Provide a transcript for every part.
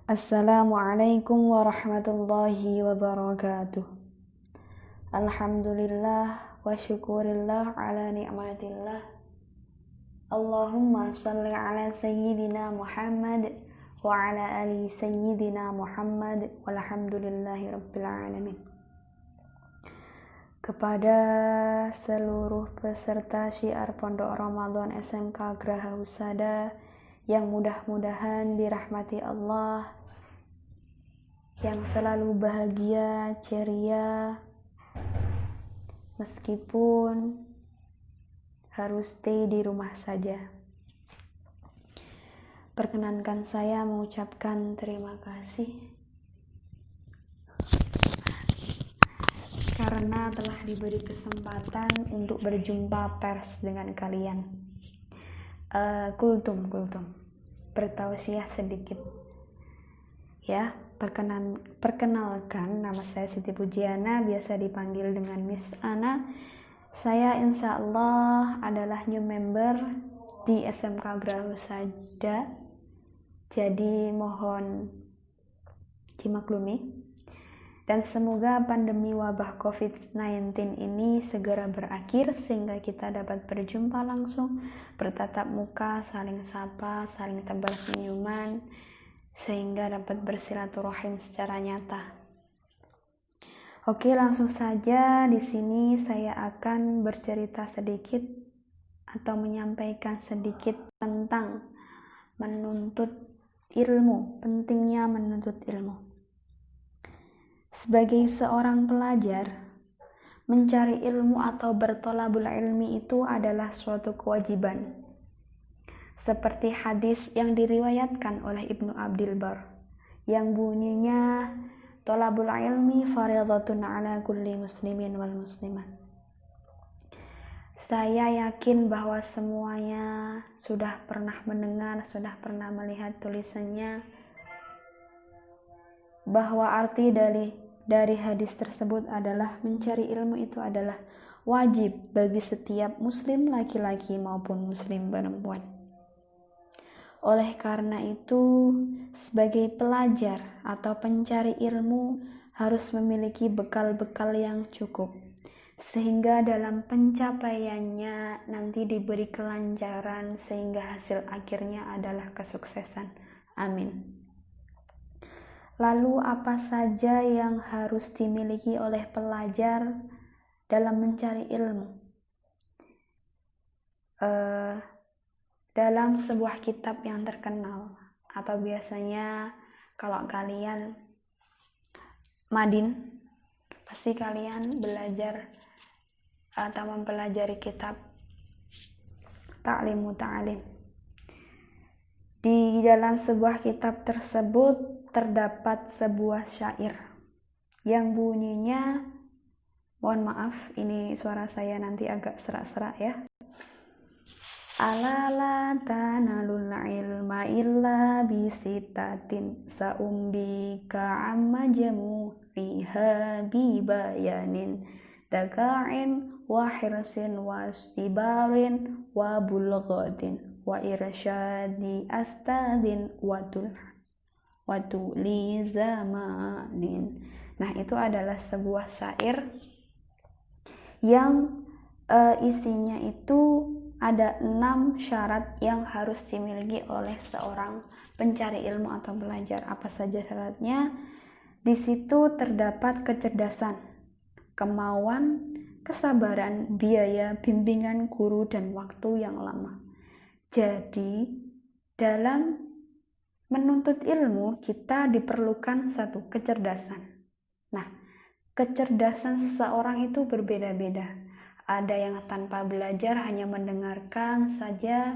Assalamualaikum warahmatullahi wabarakatuh. Alhamdulillah wa syukurillah ala ni'matillah. Allahumma shalli ala sayyidina Muhammad wa ala ali sayyidina Muhammad walhamdulillahi rabbil alamin. Kepada seluruh peserta syiar Pondok Ramadan SMK Graha Husada yang mudah-mudahan dirahmati Allah, yang selalu bahagia, ceria, meskipun harus stay di rumah saja. Perkenankan saya mengucapkan terima kasih karena telah diberi kesempatan untuk berjumpa pers dengan kalian. Kultum, bertausiah sedikit. Ya, perkenalkan, nama saya Siti Pujiana, biasa dipanggil dengan Miss Ana. Saya insya Allah adalah new member di SMK Graha Husada, jadi mohon dimaklumi. Dan semoga pandemi wabah COVID-19 ini segera berakhir sehingga kita dapat berjumpa langsung, bertatap muka, saling sapa, saling tebar senyuman, sehingga dapat bersilaturahim secara nyata. Oke, langsung saja di sini saya akan bercerita sedikit atau menyampaikan sedikit tentang menuntut ilmu, pentingnya menuntut ilmu. Sebagai seorang pelajar, mencari ilmu atau bertolabul ilmi itu adalah suatu kewajiban. Seperti hadis yang diriwayatkan oleh Ibnu Abdil Bar, yang bunyinya, tolabul ilmi fardhatun ala kulli muslimin wal muslimat. Saya yakin bahwa semuanya sudah pernah mendengar, sudah pernah melihat tulisannya, bahwa arti dari hadis tersebut adalah mencari ilmu itu adalah wajib bagi setiap muslim laki-laki maupun muslim perempuan. Oleh karena itu, sebagai pelajar atau pencari ilmu harus memiliki bekal-bekal yang cukup, sehingga dalam pencapaiannya nanti diberi kelancaran sehingga hasil akhirnya adalah kesuksesan. Amin. Lalu apa saja yang harus dimiliki oleh pelajar dalam mencari ilmu? Dalam sebuah kitab yang terkenal, atau biasanya kalau kalian madin, pasti kalian belajar atau mempelajari kitab Ta'lim Muta'alim. Di dalam sebuah kitab tersebut terdapat sebuah syair yang bunyinya, mohon maaf ini suara saya nanti agak serak-serak ya. Ala la tanalul ilma illa bisitatin sa'umbika amma jamu'iha bibayanin daga'in wa hirsin wa istibarin wa bulghatin wa irsyadi astadin wa tuli zamanin. Nah, itu adalah sebuah syair yang isinya itu ada 6 syarat yang harus dimiliki oleh seorang pencari ilmu atau belajar. Apa saja syaratnya? Di situ terdapat kecerdasan, kemauan, kesabaran, biaya, bimbingan guru, dan waktu yang lama. Jadi, dalam menuntut ilmu kita diperlukan satu kecerdasan. Nah, kecerdasan seseorang itu berbeda-beda. Ada yang tanpa belajar hanya mendengarkan saja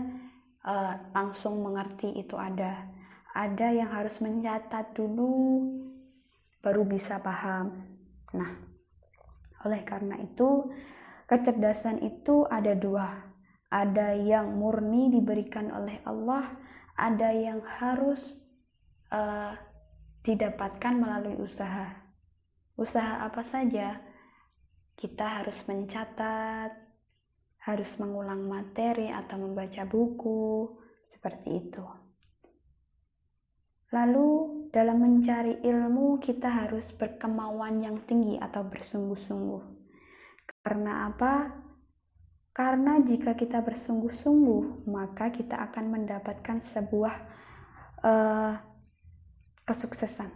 langsung mengerti, itu ada. Ada yang harus mencatat dulu baru bisa paham. Nah, oleh karena itu kecerdasan itu ada 2. Ada yang murni diberikan oleh Allah, ada yang harus didapatkan melalui usaha. Usaha apa saja? Kita harus mencatat, harus mengulang materi atau membaca buku, seperti itu. Lalu dalam mencari ilmu kita harus berkemauan yang tinggi atau bersungguh-sungguh. Karena apa? Karena jika kita bersungguh-sungguh, maka kita akan mendapatkan sebuah kesuksesan.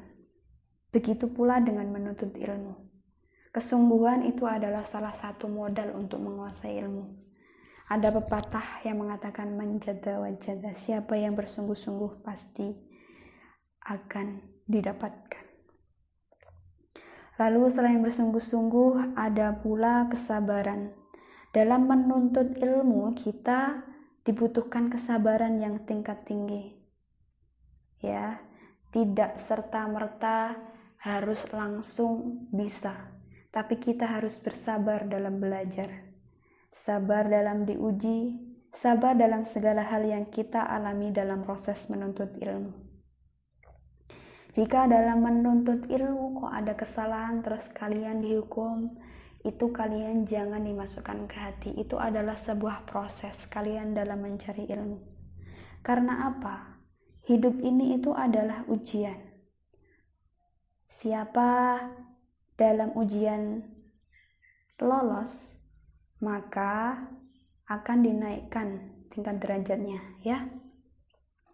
Begitu pula dengan menuntut ilmu. Kesungguhan itu adalah salah satu modal untuk menguasai ilmu. Ada pepatah yang mengatakan manjada wajada, siapa yang bersungguh-sungguh pasti akan didapatkan. Lalu selain bersungguh-sungguh ada pula kesabaran. Dalam menuntut ilmu kita dibutuhkan kesabaran yang tingkat tinggi. Ya, tidak serta-merta harus langsung bisa, tapi kita harus bersabar dalam belajar. Sabar dalam diuji, sabar dalam segala hal yang kita alami dalam proses menuntut ilmu. Jika dalam menuntut ilmu kok ada kesalahan terus kalian dihukum, itu kalian jangan dimasukkan ke hati. Itu adalah sebuah proses kalian dalam mencari ilmu. Karena apa? Hidup ini itu adalah ujian. Siapa dalam ujian lolos, maka akan dinaikkan tingkat derajatnya, ya.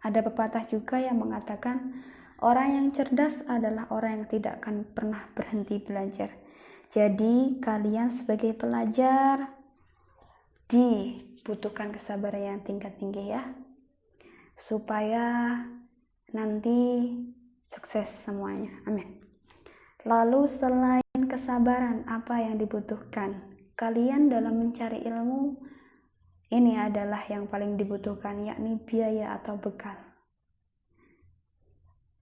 Ada pepatah juga yang mengatakan orang yang cerdas adalah orang yang tidak akan pernah berhenti belajar. Jadi kalian sebagai pelajar dibutuhkan kesabaran yang tingkat tinggi, ya, supaya nanti sukses semuanya. Amin. Lalu selain kesabaran, apa yang dibutuhkan? Kalian dalam mencari ilmu, ini adalah yang paling dibutuhkan, yakni biaya atau bekal.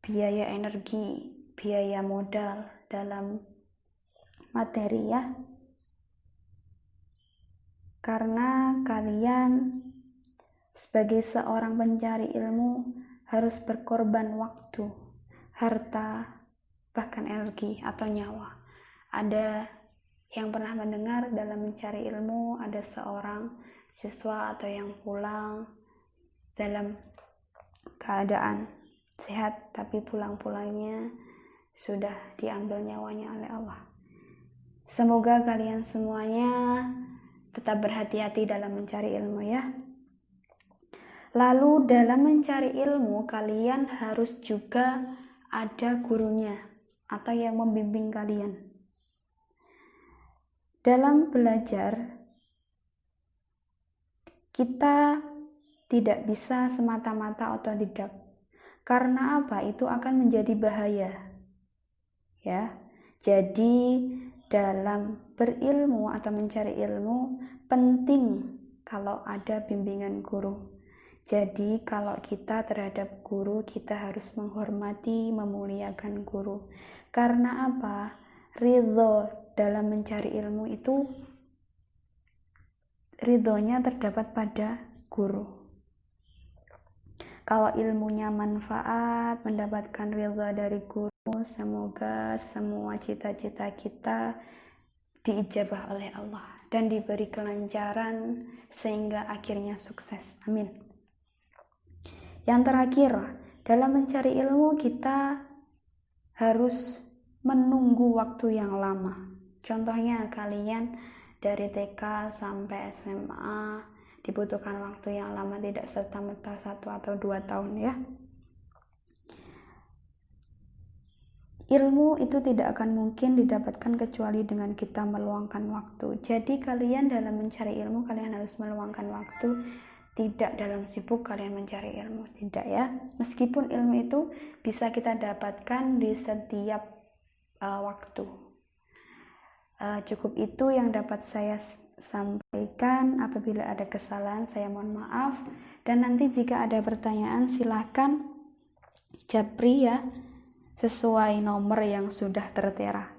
Biaya energi, biaya modal dalam materi, ya. Karena kalian sebagai seorang pencari ilmu harus berkorban waktu, harta, bahkan energi atau nyawa. Ada yang pernah mendengar dalam mencari ilmu ada seorang siswa atau yang pulang dalam keadaan sehat, tapi pulang-pulangnya sudah diambil nyawanya oleh Allah. Semoga kalian semuanya tetap berhati-hati dalam mencari ilmu, ya. Lalu dalam mencari ilmu kalian harus juga ada gurunya atau yang membimbing kalian. Dalam belajar kita tidak bisa semata-mata otodidak. Karena apa? Itu akan menjadi bahaya. Ya. Jadi dalam berilmu atau mencari ilmu penting kalau ada bimbingan guru. Jadi kalau kita terhadap guru, kita harus menghormati, memuliakan guru. Karena apa? Ridho dalam mencari ilmu itu ridhonya terdapat pada guru. Kalau ilmunya manfaat, mendapatkan ridho dari guru, semoga semua cita-cita kita diijabah oleh Allah dan diberi kelancaran sehingga akhirnya sukses. Amin. Yang terakhir, dalam mencari ilmu kita harus menunggu waktu yang lama. Contohnya kalian dari TK sampai SMA dibutuhkan waktu yang lama, tidak serta-merta 1 atau 2 tahun, ya. Ilmu itu tidak akan mungkin didapatkan kecuali dengan kita meluangkan waktu. Jadi kalian dalam mencari ilmu kalian harus meluangkan waktu. Tidak dalam sibuk kalian mencari ilmu, tidak, ya. Meskipun ilmu itu bisa kita dapatkan di setiap waktu. Cukup itu yang dapat saya sampaikan. Apabila ada kesalahan saya mohon maaf. Dan nanti jika ada pertanyaan silahkan japri, ya, sesuai nomor yang sudah tertera.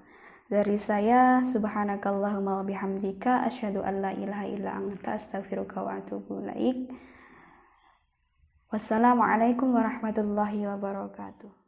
Dari saya, subhanakallahumma wa bihamdika asyhadu an la ilaha illa anta astaghfiruka wa atubu ilaik. Wassalamualaikum warahmatullahi wabarakatuh.